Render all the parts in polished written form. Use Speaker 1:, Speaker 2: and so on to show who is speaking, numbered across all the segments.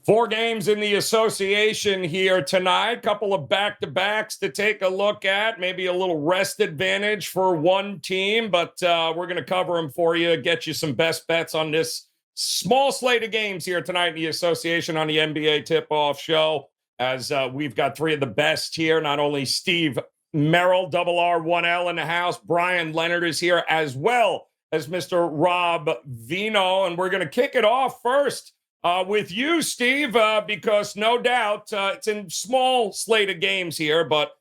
Speaker 1: Four games in the association here tonight. Couple of back-to-backs to take a look at. Maybe a little rest advantage for one team, but we're going to cover them for you, get you some best bets on this small slate of games here tonight in the association on the NBA Tip-Off Show, as we've got three of the best here. Not only Steve Merrill, double R, 1L in the house. Brian Leonard is here, as well as Mr. Rob Vino, and we're going to kick it off first with you, Steve, because no doubt it's in small slate of games here, but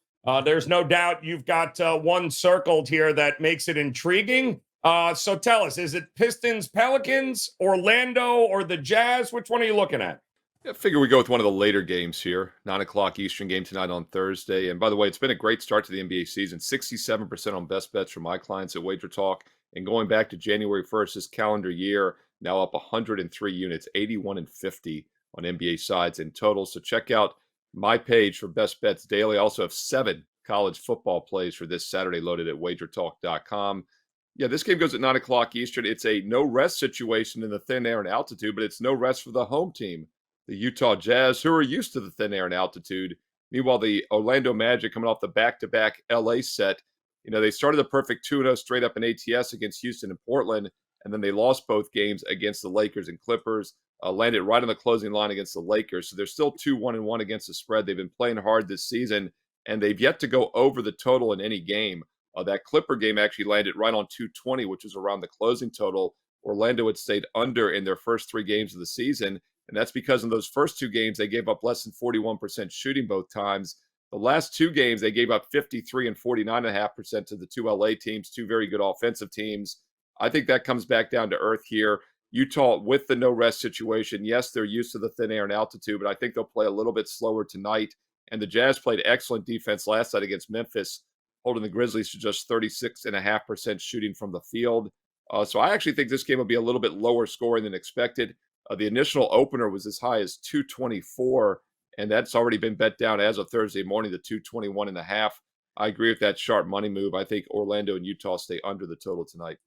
Speaker 1: there's no doubt you've got one circled here that makes it intriguing. So tell us, is it Pistons, Pelicans, Orlando, or the Jazz? Which one are you looking at?
Speaker 2: I figure we go with one of the later games here. 9 o'clock Eastern game tonight on Thursday. And by the way, it's been a great start to the NBA season. 67% on best bets for my clients at WagerTalk. And going back to January 1st, this calendar year, now up 103 units, 81 and 50 on NBA sides in total. So check out my page for best bets daily. I also have 7 college football plays for this Saturday loaded at wagertalk.com. Yeah, this game goes at 9 o'clock Eastern. It's a no-rest situation in the thin air and altitude, but it's no rest for the home team, the Utah Jazz, who are used to the thin air and altitude. Meanwhile, the Orlando Magic, coming off the back-to-back LA set, they started the perfect 2-0 straight up in ATS against Houston and Portland, and then they lost both games against the Lakers and Clippers, landed right on the closing line against the Lakers. So they're still 2-1-1 against the spread. They've been playing hard this season, and they've yet to go over the total in any game. That Clipper game actually landed right on 220, which was around the closing total. Orlando had stayed under in their first 3 games of the season, and that's because in those first 2 games, they gave up less than 41% shooting both times. The last 2 games, they gave up 53 and 49.5% to the 2 LA teams, 2 very good offensive teams. I think that comes back down to earth here. Utah, with the no-rest situation, yes, they're used to the thin air and altitude, but I think they'll play a little bit slower tonight. And the Jazz played excellent defense last night against Memphis, holding the Grizzlies to just 36.5% shooting from the field. So I actually think this game will be a little bit lower scoring than expected. The initial opener was as high as 224, and that's already been bet down as of Thursday morning to 221.5. I agree with that sharp money move. I think Orlando and Utah stay under the total tonight.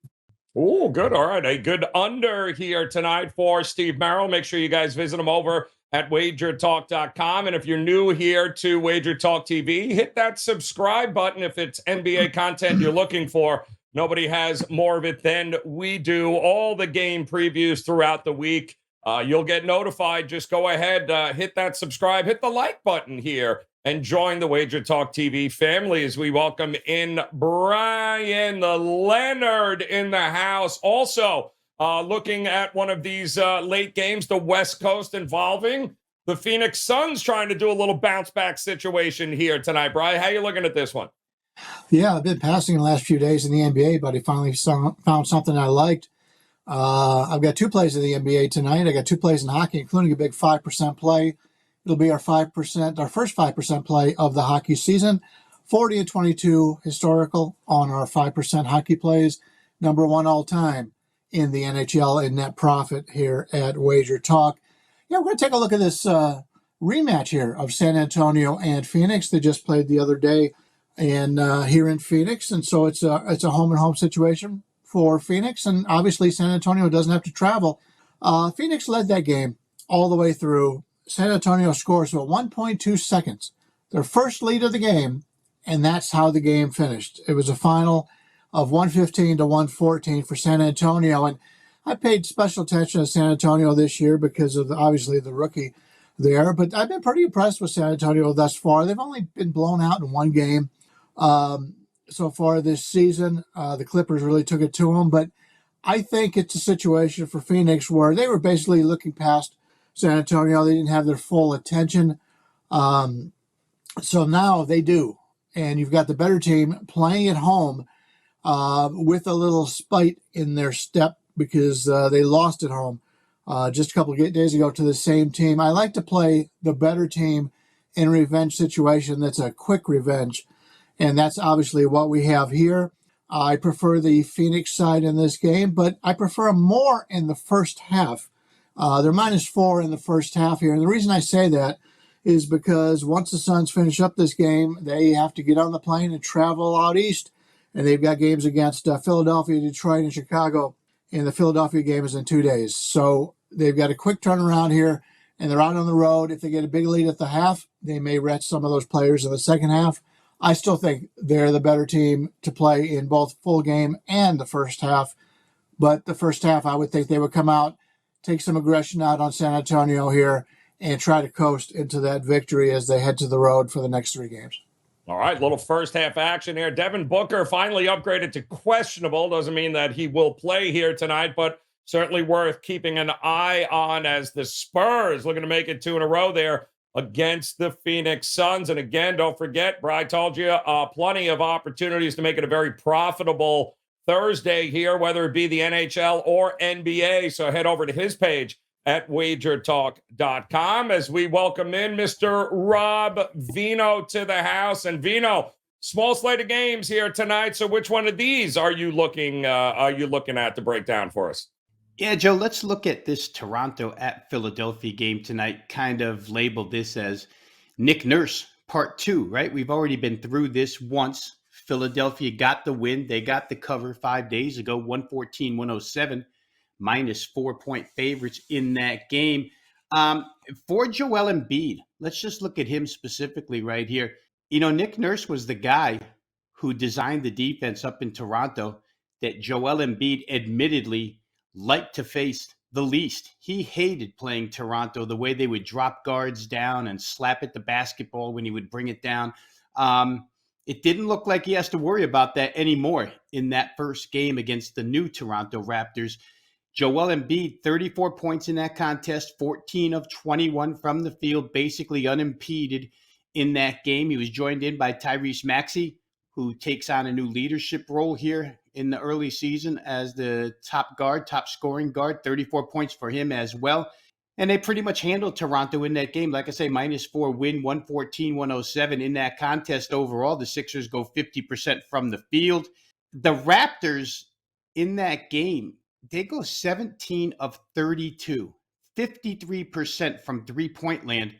Speaker 1: Oh, good. All right. A good under here tonight for Steve Merrill. Make sure you guys visit him over at WagerTalk.com. And if you're new here to WagerTalk TV, hit that subscribe button if it's NBA content you're looking for. Nobody has more of it than we do. All the game previews throughout the week. You'll get notified. Just go ahead, hit that subscribe, hit the like button here, and join the WagerTalk TV family as we welcome in Brian Leonard in the house. Also, looking at one of these late games, the West Coast involving the Phoenix Suns trying to do a little bounce-back situation here tonight. Brian, how you looking at this one?
Speaker 3: Yeah, I've been passing the last few days in the NBA, but I finally found something I liked. I've got 2 plays in the NBA tonight. I got 2 plays in hockey, including a big 5% play. It'll be our first 5% play of the hockey season. 40 and 22 historical on our 5% hockey plays. Number 1 all time in the NHL in net profit here at Wager Talk. Yeah, we're going to take a look at this rematch here of San Antonio and Phoenix. They just played the other day here in Phoenix, and so it's a home and home situation for Phoenix, and obviously San Antonio doesn't have to travel. Phoenix led that game all the way through. San Antonio scores with 1.2 seconds, their first lead of the game, and that's how the game finished. It was a final of 115 to 114 for San Antonio, and I paid special attention to San Antonio this year because of obviously the rookie there, but I've been pretty impressed with San Antonio thus far. They've only been blown out in 1 game so far this season. The Clippers really took it to them, but I think it's a situation for Phoenix where they were basically looking past San Antonio. They didn't have their full attention. So now they do. And you've got the better team playing at home with a little spite in their step because they lost at home just a couple of days ago to the same team. I like to play the better team in a revenge situation that's a quick revenge. And that's obviously what we have here. I prefer the Phoenix side in this game, but I prefer them more in the first half. They're -4 in the first half here. And the reason I say that is because once the Suns finish up this game, they have to get on the plane and travel out east. And they've got games against Philadelphia, Detroit, and Chicago. And the Philadelphia game is in 2 days. So they've got a quick turnaround here. and they're out on the road. If they get a big lead at the half, they may rest some of those players in the second half. I still think they're the better team to play in both full game and the first half. But the first half, I would think they would come out, take some aggression out on San Antonio here, and try to coast into that victory as they head to the road for the next 3 games.
Speaker 1: All right, little first half action here. Devin Booker finally upgraded to questionable. Doesn't mean that he will play here tonight, but certainly worth keeping an eye on as the Spurs looking to make it 2 in a row there against the Phoenix Suns. And again, don't forget, Brian told you, plenty of opportunities to make it a very profitable Thursday here, whether it be the NHL or NBA. So head over to his page at WagerTalk.com as we welcome in Mr. Rob Vino to the house. And Vino, small slate of games here tonight. So which one of these are you looking at to break down for us?
Speaker 4: Yeah, Joe, let's look at this Toronto at Philadelphia game tonight. Kind of labeled this as Nick Nurse part 2, right? We've already been through this once. Philadelphia got the win. They got the cover 5 days ago, 114-107. minus 4-point favorites in that game. For Joel Embiid, let's just look at him specifically right here. You know, Nick Nurse was the guy who designed the defense up in Toronto that Joel Embiid admittedly liked to face the least. He hated playing Toronto, the way they would drop guards down and slap at the basketball when he would bring it down. It didn't look like he has to worry about that anymore in that first game against the new Toronto Raptors. Joel Embiid, 34 points in that contest, 14 of 21 from the field, basically unimpeded in that game. He was joined in by Tyrese Maxey, who takes on a new leadership role here in the early season as the top scoring guard, 34 points for him as well. And they pretty much handled Toronto in that game. Like I say, -4 win, 114-107 in that contest overall. The Sixers go 50% from the field. The Raptors in that game, they go 17 of 32, 53% from three-point land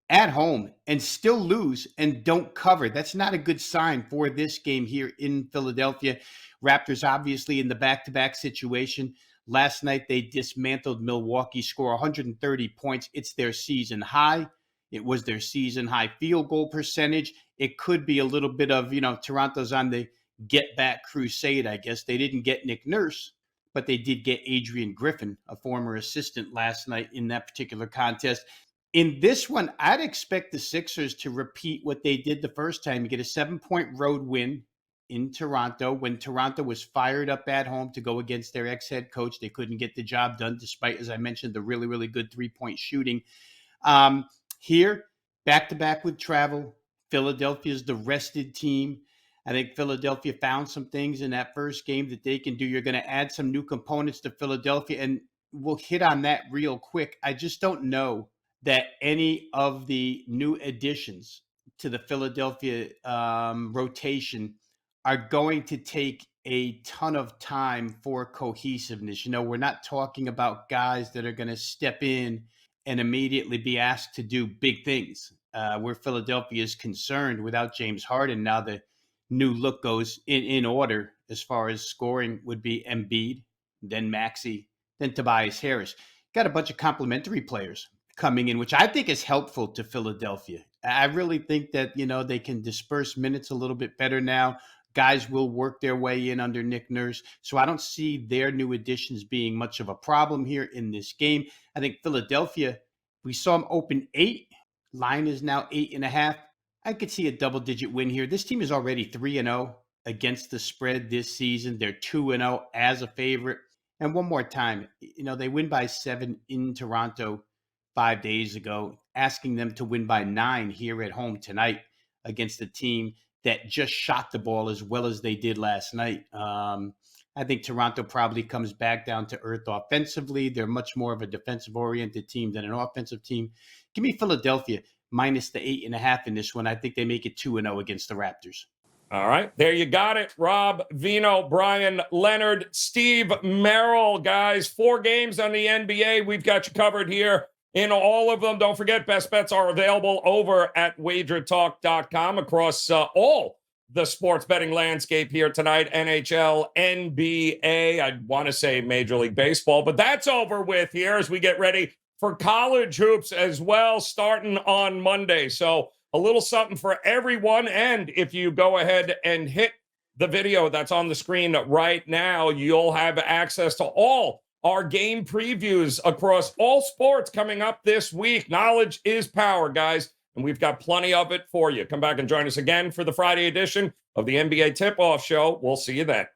Speaker 4: at home and still lose and don't cover. That's not a good sign for this game here in Philadelphia. Raptors obviously in the back-to-back situation. Last night they dismantled Milwaukee, score 130 points. It's their season high. It was their season high field goal percentage. It could be a little bit of, Toronto's on the get-back crusade, I guess. They didn't get Nick Nurse, but they did get Adrian Griffin, a former assistant, last night in that particular contest. In this one, I'd expect the Sixers to repeat what they did the first time. You get a 7-point road win in Toronto. When Toronto was fired up at home to go against their ex-head coach, they couldn't get the job done, despite, as I mentioned, the really, really good three-point shooting. Here, back-to-back with travel, Philadelphia's the rested team. I think Philadelphia found some things in that first game that they can do. You're going to add some new components to Philadelphia, and we'll hit on that real quick. I just don't know that any of the new additions to the Philadelphia rotation are going to take a ton of time for cohesiveness. We're not talking about guys that are going to step in and immediately be asked to do big things. Where Philadelphia is concerned, without James Harden, now the new look goes in order as far as scoring would be Embiid, then Maxey, then Tobias Harris. Got a bunch of complementary players coming in, which I think is helpful to Philadelphia. I really think that, they can disperse minutes a little bit better now. Guys will work their way in under Nick Nurse. So I don't see their new additions being much of a problem here in this game. I think Philadelphia, we saw them open 8. Line is now 8.5. I could see a double-digit win here. This team is already 3-0 against the spread this season. They're 2-0 as a favorite. And one more time, they win by 7 in Toronto 5 days ago, asking them to win by 9 here at home tonight against a team that just shot the ball as well as they did last night. I think Toronto probably comes back down to earth offensively. They're much more of a defensive-oriented team than an offensive team. Give me Philadelphia minus the 8.5 in this one. I think they make it 2-0 against the Raptors.
Speaker 1: All right, there you got it. Rob Vino, Brian Leonard, Steve Merrill, guys. 4 games on the NBA. We've got you covered here in all of them. Don't forget, best bets are available over at WagerTalk.com across all the sports betting landscape here tonight. NHL, NBA, I want to say Major League Baseball, but that's over with here as we get ready for college hoops as well, starting on Monday. So a little something for everyone. And if you go ahead and hit the video that's on the screen right now, you'll have access to all our game previews across all sports coming up this week. Knowledge is power, guys, and we've got plenty of it for you. Come back and join us again for the Friday edition of the NBA Tip-Off Show. We'll see you then.